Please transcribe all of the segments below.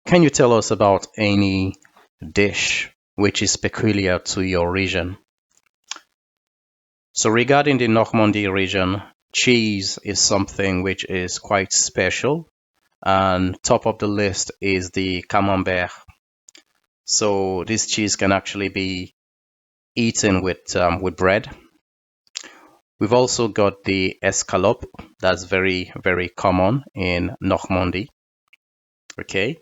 Can you tell us about any dish which is peculiar to your region? So regarding the Normandy region, cheese is something which is quite special, and top of the list is the camembert. So this cheese can actually be eaten with bread. We've also got the escalope. That's very, very common in Normandy. Okay.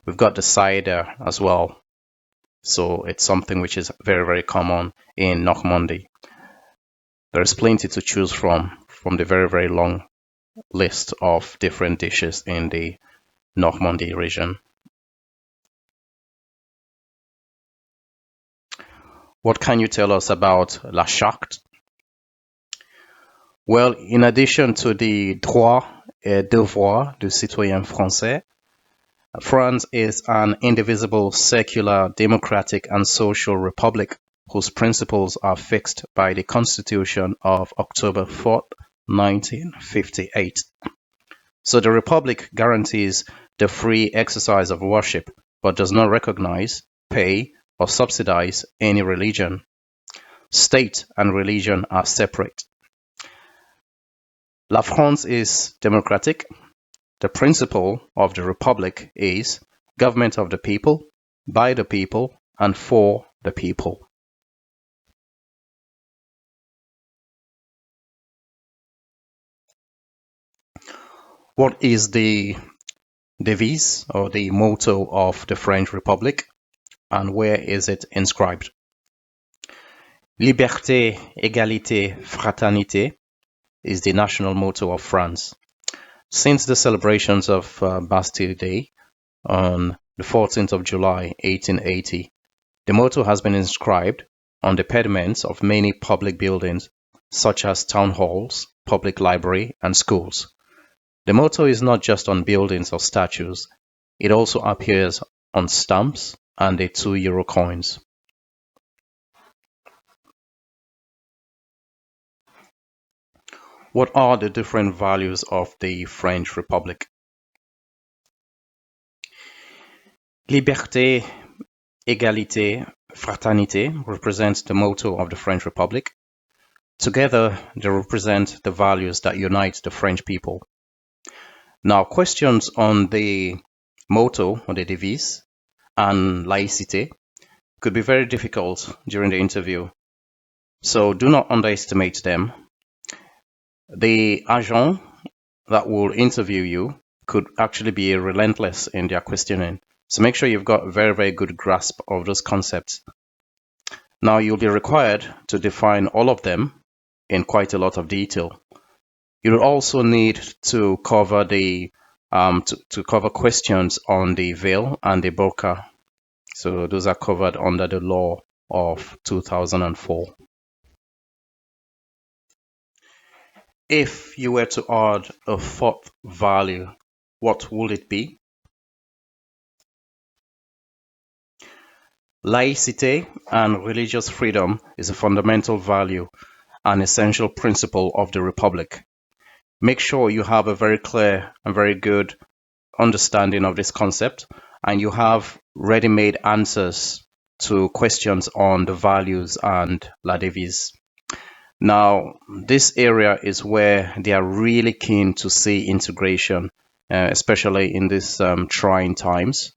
We've got the cider as well. So it's something which is very, very common in Normandy. There's plenty to choose from the very, very long list of different dishes in the Normandy region. What can you tell us about la charte? Well, in addition to the droits et devoirs du citoyen français, France is an indivisible, secular, democratic, and social republic whose principles are fixed by the Constitution of October 4th, 1958. So the republic guarantees the free exercise of worship, but does not recognize, pay, or subsidize any religion. State and religion are separate. La France is democratic. The principle of the republic is government of the people, by the people, and for the people. What is the devise or the motto of the French Republic, and where is it inscribed? Liberté, égalité, fraternité is the national motto of France. Since the celebrations of Bastille Day on the 14th of July 1880, the motto has been inscribed on the pediments of many public buildings such as town halls, public library, and schools. The motto is not just on buildings or statues, it also appears on stamps and the 2 euro coins. What are the different values of the French Republic? Liberté, égalité, fraternité represents the motto of the French Republic. Together, they represent the values that unite the French people. Now, questions on the motto or the devise and laïcité could be very difficult during the interview, so do not underestimate them. The agent that will interview you could actually be relentless in their questioning, so make sure you've got a very, very good grasp of those concepts. Now, you'll be required to define all of them in quite a lot of detail. You'll also need to cover the cover questions on the veil and the burqa. So those are covered under the law of 2004. If you were to add a fourth value, what would it be? Laicity and religious freedom is a fundamental value, an essential principle of the Republic. Make sure you have a very clear and very good understanding of this concept, and you have ready-made answers to questions on the values and la devise. Now, this area is where they are really keen to see integration, especially in these trying times.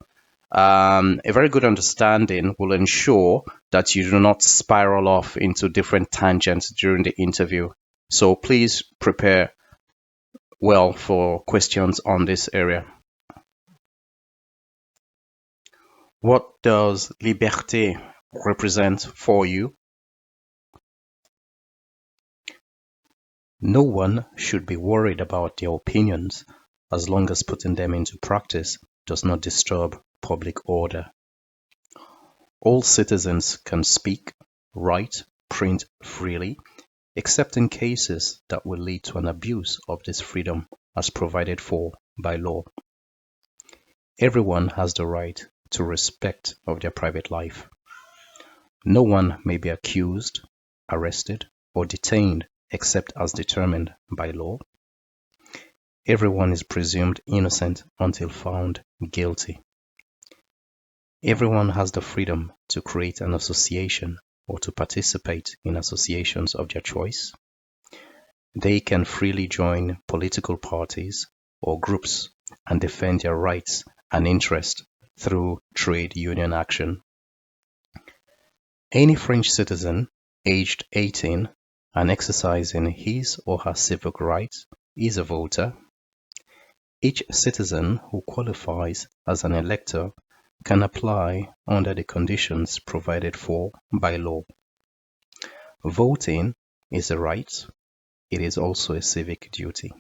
A very good understanding will ensure that you do not spiral off into different tangents during the interview. So please prepare well for questions on this area. What does liberté represent for you? No one should be worried about their opinions as long as putting them into practice does not disturb public order. All citizens can speak, write, print freely, except in cases that will lead to an abuse of this freedom as provided for by law. Everyone has the right to respect of their private life. No one may be accused, arrested, or detained except as determined by law. Everyone is presumed innocent until found guilty. Everyone has the freedom to create an association or to participate in associations of their choice. They can freely join political parties or groups and defend their rights and interests through trade union action. Any French citizen aged 18 and exercising his or her civic rights is a voter. Each citizen who qualifies as an elector can apply under the conditions provided for by law. Voting is a right. It is also a civic duty.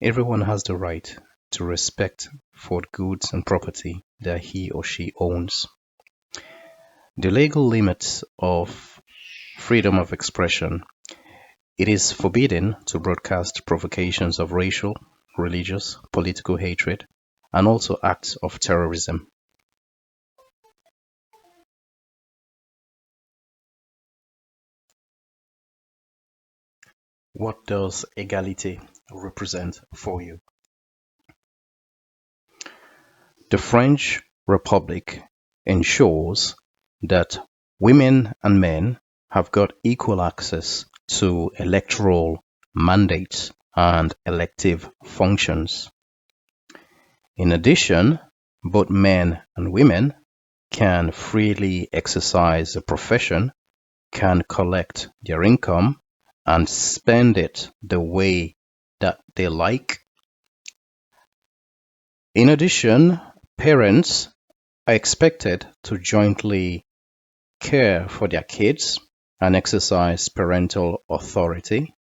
Everyone has the right to respect for goods and property that he or she owns. The legal limits of freedom of expression. It is forbidden to broadcast provocations of racial, religious, political hatred, and also acts of terrorism. What does égalité represent for you? The French Republic ensures that women and men have got equal access to electoral mandates and elective functions. In addition, both men and women can freely exercise a profession, can collect their income, and spend it the way that they like. In addition, parents are expected to jointly care for their kids and exercise parental authority.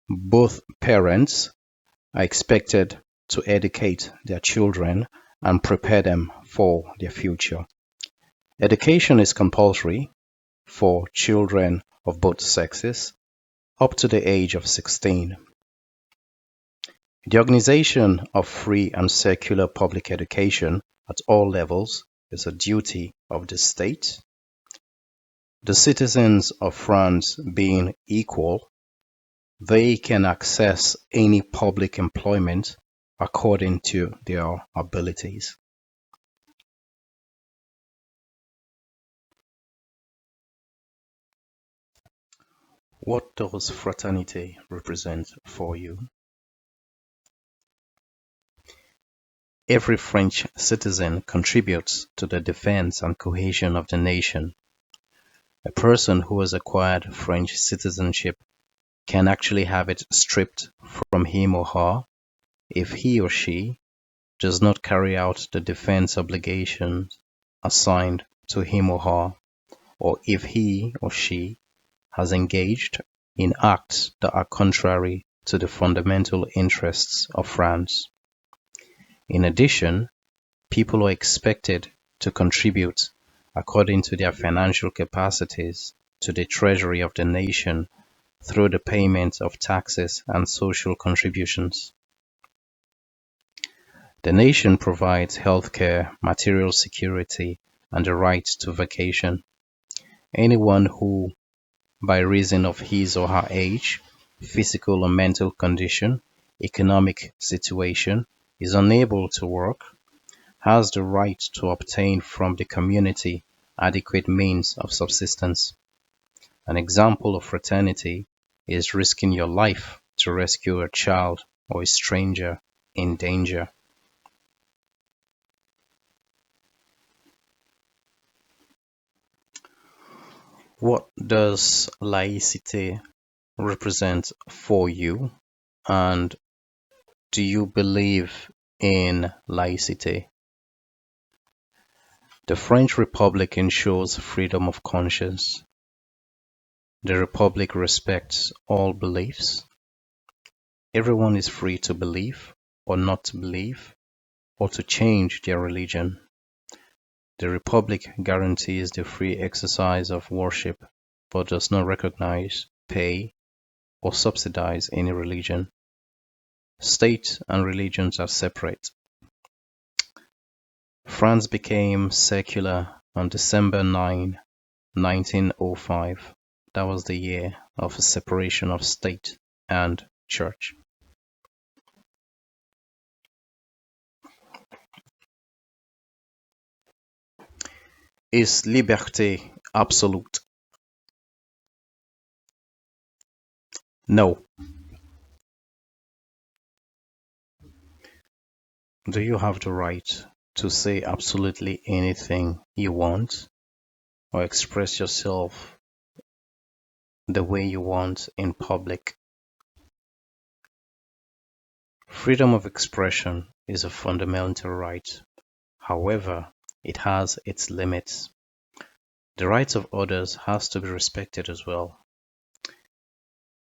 Both parents are expected to educate their children and prepare them for their future. Education is compulsory for children of both sexes up to the age of 16. The organization of free and secular public education at all levels is a duty of the state. The citizens of France being equal, they can access any public employment according to their abilities. What does fraternity represent for you? Every French citizen contributes to the defense and cohesion of the nation. A person who has acquired French citizenship can actually have it stripped from him or her if he or she does not carry out the defense obligations assigned to him or her, or if he or she has engaged in acts that are contrary to the fundamental interests of France. In addition, people are expected to contribute according to their financial capacities to the treasury of the nation through the payment of taxes and social contributions. The nation provides healthcare, material security, and the right to vacation. Anyone who, by reason of his or her age, physical or mental condition, economic situation, is unable to work, has the right to obtain from the community adequate means of subsistence. An example of fraternity is risking your life to rescue a child or a stranger in danger. What does laïcité represent for you, and do you believe in laïcité? The French Republic ensures freedom of conscience. The Republic respects all beliefs. Everyone is free to believe or not to believe or to change their religion. The Republic guarantees the free exercise of worship but does not recognize, pay, or subsidize any religion. State and religions are separate. France became secular on December 9, 1905. That was the year of the separation of state and church. Is liberté absolute? No. Do you have the right to say absolutely anything you want or express yourself the way you want in public? Freedom of expression is a fundamental right. However, it has its limits. The rights of others has to be respected as well.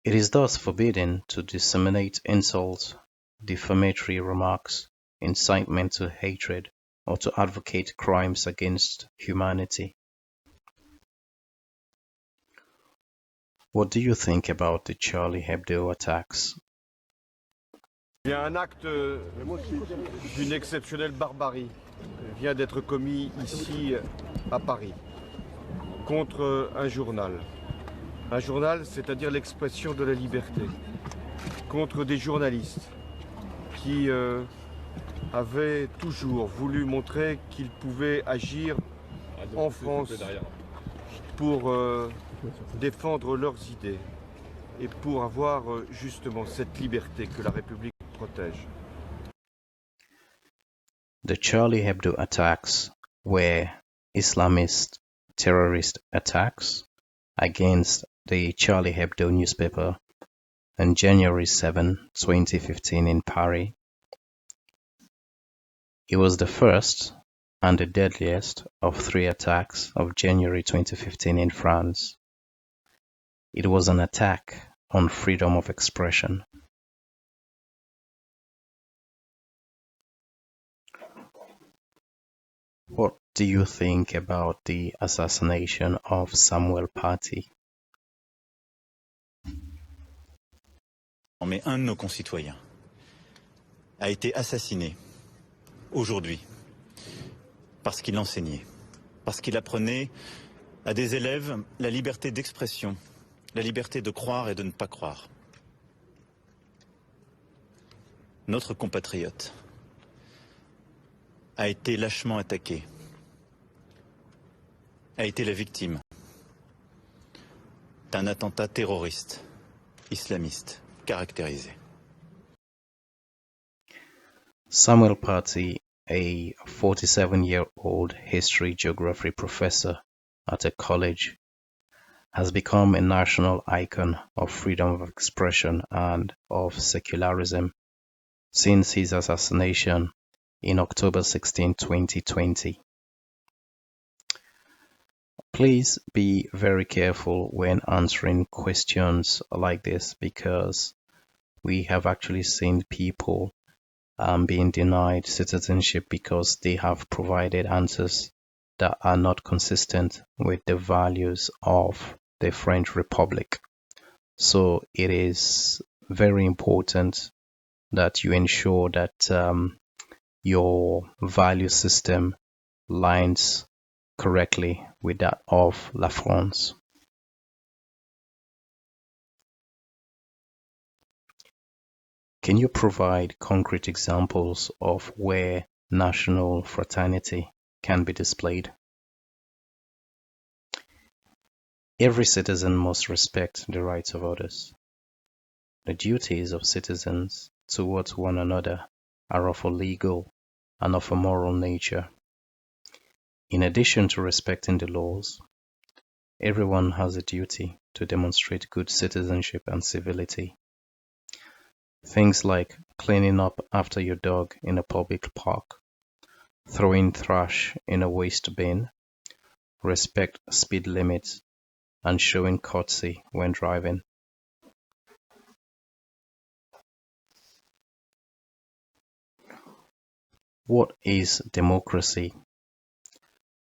It is thus forbidden to disseminate insults, defamatory remarks, incitement to hatred, or to advocate crimes against humanity. What do you think about the Charlie Hebdo attacks? Il y a un acte d'une exceptionnelle barbarie vient d'être commis ici à Paris contre un journal. Un journal, c'est-à-dire l'expression de la liberté, contre des journalistes qui avaient toujours voulu montrer qu'ils pouvaient agir en France pour défendre leurs idées et pour avoir justement cette liberté que la République protège. The Charlie Hebdo attacks were Islamist terrorist attacks against the Charlie Hebdo newspaper on January 7, 2015 in Paris. It was the first and the deadliest of 3 attacks of January 2015 in France. It was an attack on freedom of expression. What do you think about the assassination of Samuel Paty? Mais un de nos concitoyens a été assassiné aujourd'hui parce qu'il enseignait, parce qu'il apprenait à des élèves la liberté d'expression, la liberté de croire et de ne pas croire. Notre compatriote a été lâchement attaqué, a été la victime d'un attentat terroriste, islamiste, caractérisé. Samuel Paty, a 47-year-old history geography professor at a college, has become a national icon of freedom of expression and of secularism since his assassination in October 16, 2020. Please be very careful when answering questions like this, because we have actually seen people being denied citizenship because they have provided answers that are not consistent with the values of the French Republic. So it is very important that you ensure that your value system lines correctly with that of La France. Can you provide concrete examples of where national fraternity can be displayed? Every citizen must respect the rights of others. The duties of citizens towards one another are of a legal and of a moral nature. In addition to respecting the laws, everyone has a duty to demonstrate good citizenship and civility. Things like cleaning up after your dog in a public park, throwing trash in a waste bin, respect speed limits, and showing courtesy when driving. What is democracy?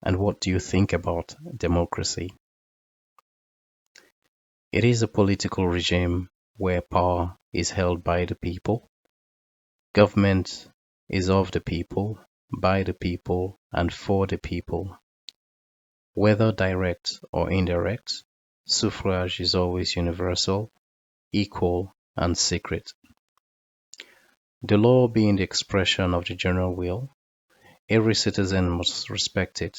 And what do you think about democracy? It is a political regime where power is held by the people. Government is of the people, by the people, and for the people. Whether direct or indirect, suffrage is always universal, equal, and secret. The law being the expression of the general will, every citizen must respect it.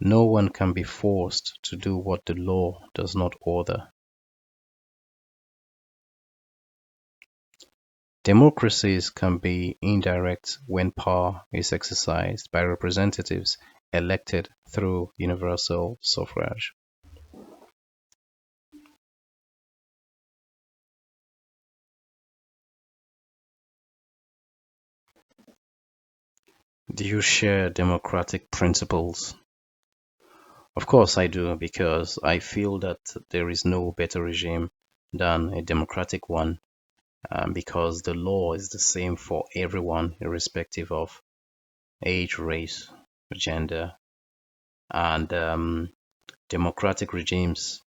No one can be forced to do what the law does not order. Democracies can be indirect when power is exercised by representatives elected through universal suffrage. Do you share democratic principles? Of course I do, because I feel that there is no better regime than a democratic one, because the law is the same for everyone, irrespective of age, race, gender, and democratic regimes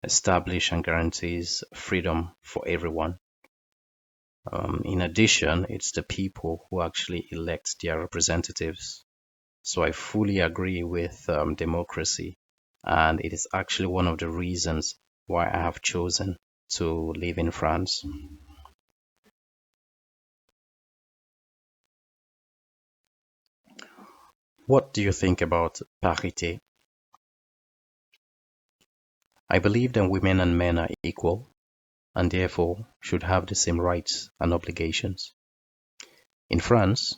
establish and guarantees freedom for everyone. In addition, it's the people who actually elect their representatives. So I fully agree with democracy, and it is actually one of the reasons why I have chosen to live in France. What do you think about parité? I believe that women and men are equal and therefore should have the same rights and obligations. In France,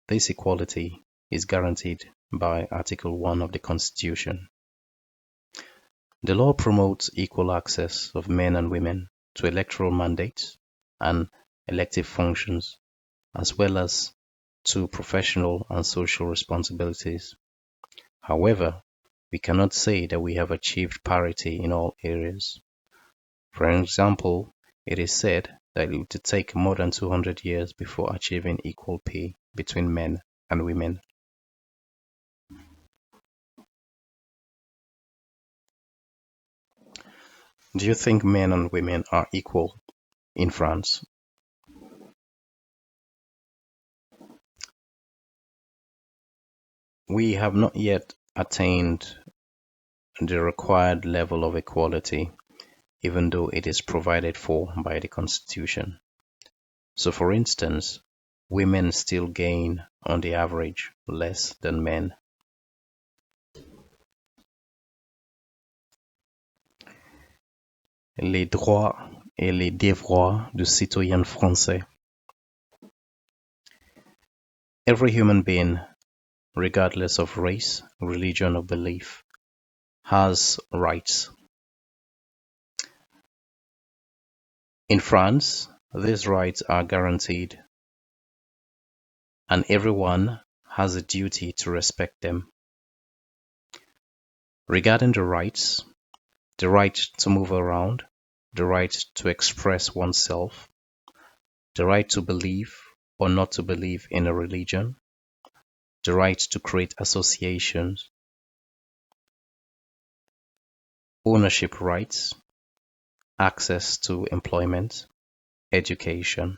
this equality is guaranteed by Article 1 of the Constitution. The law promotes equal access of men and women to electoral mandates and elective functions, as well as to professional and social responsibilities. However, we cannot say that we have achieved parity in all areas. For example, it is said that it would take more than 200 years before achieving equal pay between men and women. Do you think men and women are equal in France? We have not yet attained the required level of equality, even though it is provided for by the Constitution. So, for instance, women still gain, on the average, less than men. Les droits et les devoirs du citoyen français. Every human being, regardless of race, religion, or belief, has rights. In France, these rights are guaranteed, and everyone has a duty to respect them. Regarding the rights, the right to move around, the right to express oneself, the right to believe or not to believe in a religion, the right to create associations, ownership rights, access to employment, education.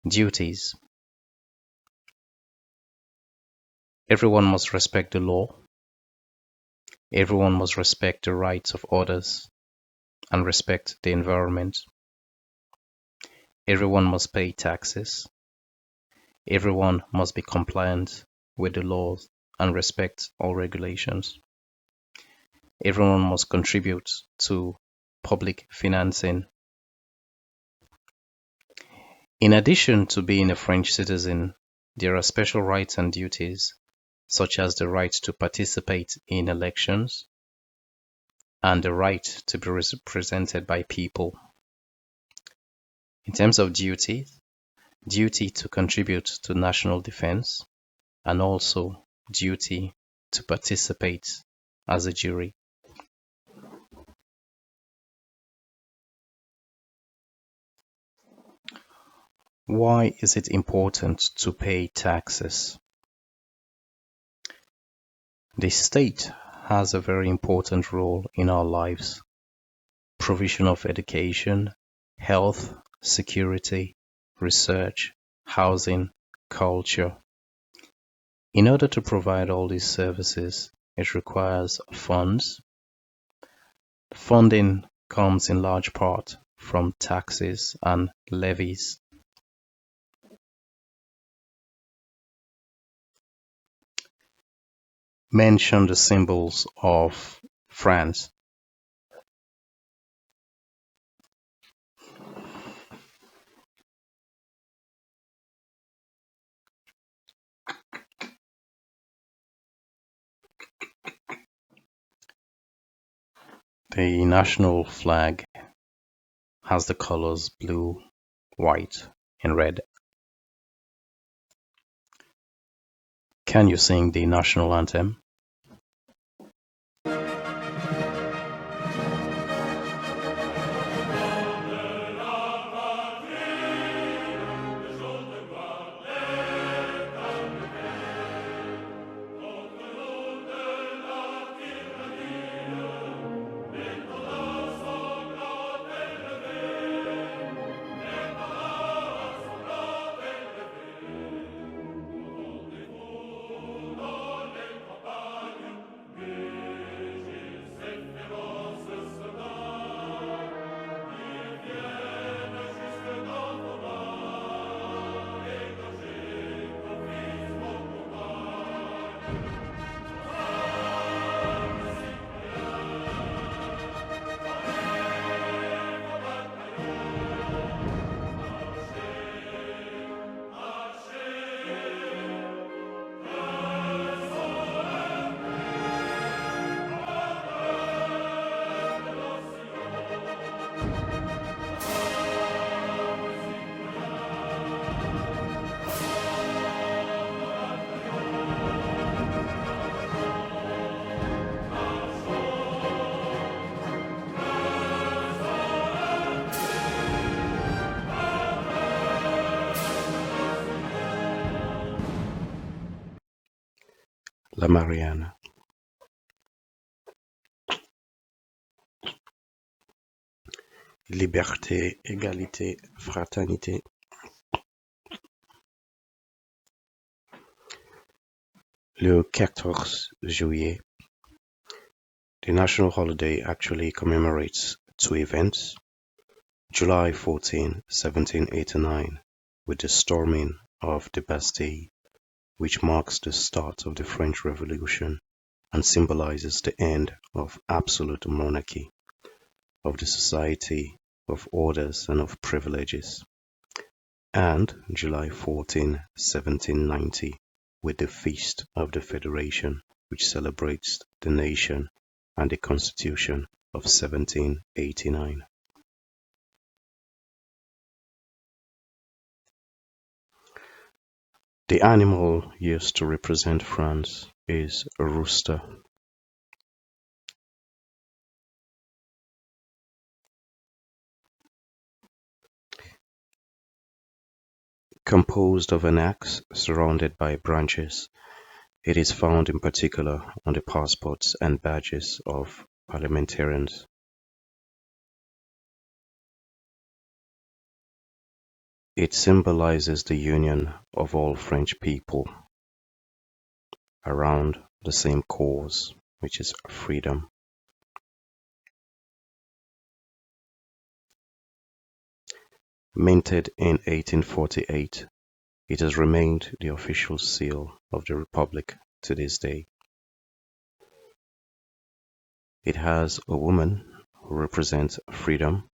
Duties. Everyone must respect the law. Everyone must respect the rights of others and respect the environment. Everyone must pay taxes. Everyone must be compliant with the laws and respect all regulations. Everyone must contribute to public financing. In addition to being a French citizen, there are special rights and duties, such as the right to participate in elections and the right to be represented by people. In terms of duty to contribute to national defense, and also duty to participate as a jury. Why is it important to pay taxes? The state has a very important role in our lives. Provision of education, health, security, research, housing, culture. In order to provide all these services, it requires funds. Funding comes in large part from taxes and levies. mention the symbols of France. The national flag has the colors blue, white, and red. Can you sing the national anthem? La Marianne. Liberté, égalité, fraternité. Le 14 juillet, the national holiday actually commemorates two events. July 14, 1789, with the storming of the Bastille, which marks the start of the French Revolution and symbolizes the end of absolute monarchy, of the society of orders and of privileges. And July 14, 1790, with the Feast of the Federation, which celebrates the nation and the Constitution of 1789. The animal used to represent France is a rooster. Composed of an axe surrounded by branches, it is found in particular on the passports and badges of parliamentarians. It symbolizes the union of all French people around the same cause, which is freedom. Minted in 1848, it has remained the official seal of the Republic to this day. It has a woman who represents freedom,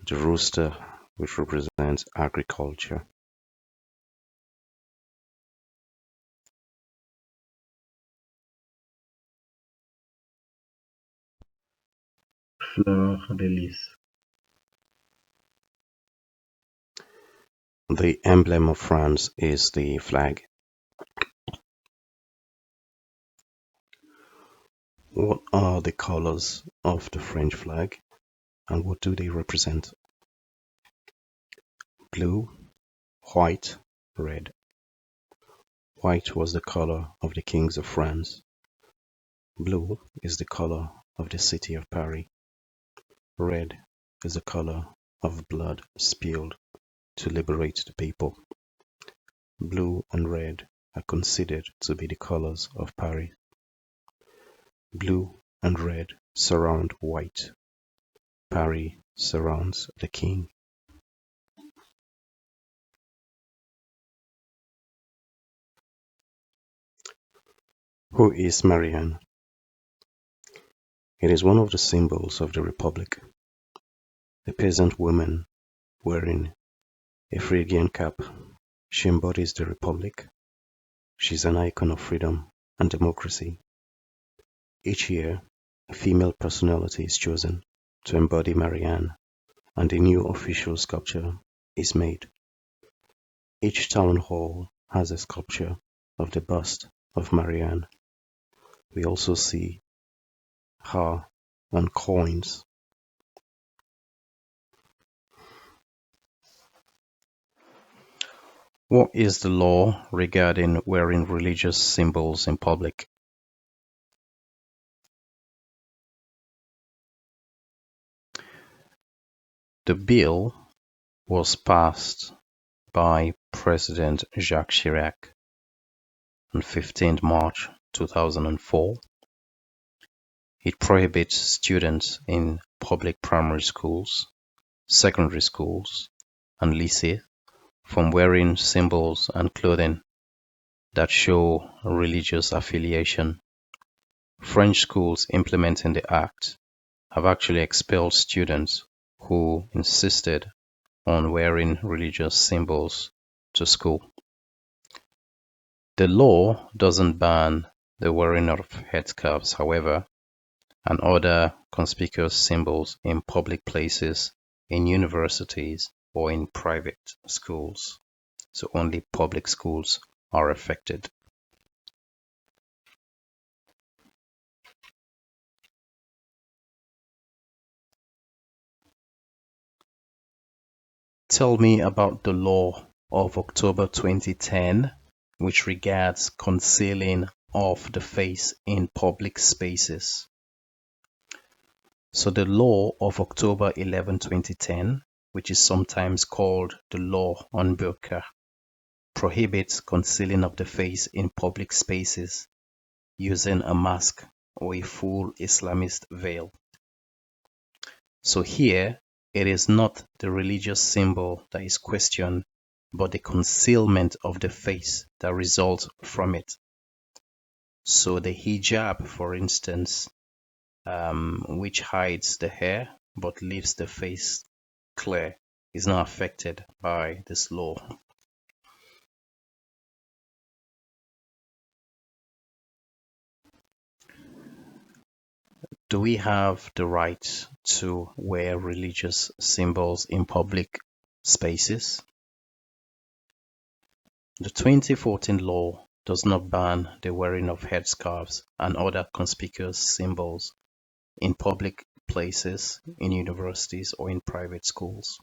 the rooster which represents agriculture. Fleur de lis. The emblem of France is the flag. What are the colors of the French flag and what do they represent? Blue, white, red. White was the color of the kings of France. Blue is the color of the city of Paris. Red is the color of blood spilled to liberate the people. Blue and red are considered to be the colors of Paris. Blue and red surround white. Paris surrounds the king. Who is Marianne? It is one of the symbols of the Republic. A peasant woman wearing a Phrygian cap, she embodies the Republic. She's an icon of freedom and democracy. Each year, a female personality is chosen to embody Marianne, and a new official sculpture is made. Each town hall has a sculpture of the bust of Marianne. We also see her on coins. What is the law regarding wearing religious symbols in public? The bill was passed by President Jacques Chirac on 15 March 2004. It prohibits students in public primary schools, secondary schools, and lycées from wearing symbols and clothing that show religious affiliation. French schools implementing the act have actually expelled students who insisted on wearing religious symbols to school. The law doesn't ban the wearing of headscarves, however, and other conspicuous symbols in public places, in universities, or in private schools. So only public schools are affected. Tell me about the law of October 2010, which regards concealing of the face in public spaces. So the law of October 11, 2010, which is sometimes called the law on burqa, prohibits concealing of the face in public spaces using a mask or a full Islamist veil. So here, it is not the religious symbol that is questioned, but the concealment of the face that results from it. So the hijab, for instance, which hides the hair but leaves the face clear, is not affected by this law. Do we have the right to wear religious symbols in public spaces? The 2014 law does not ban the wearing of headscarves and other conspicuous symbols in public places, in universities, or in private schools.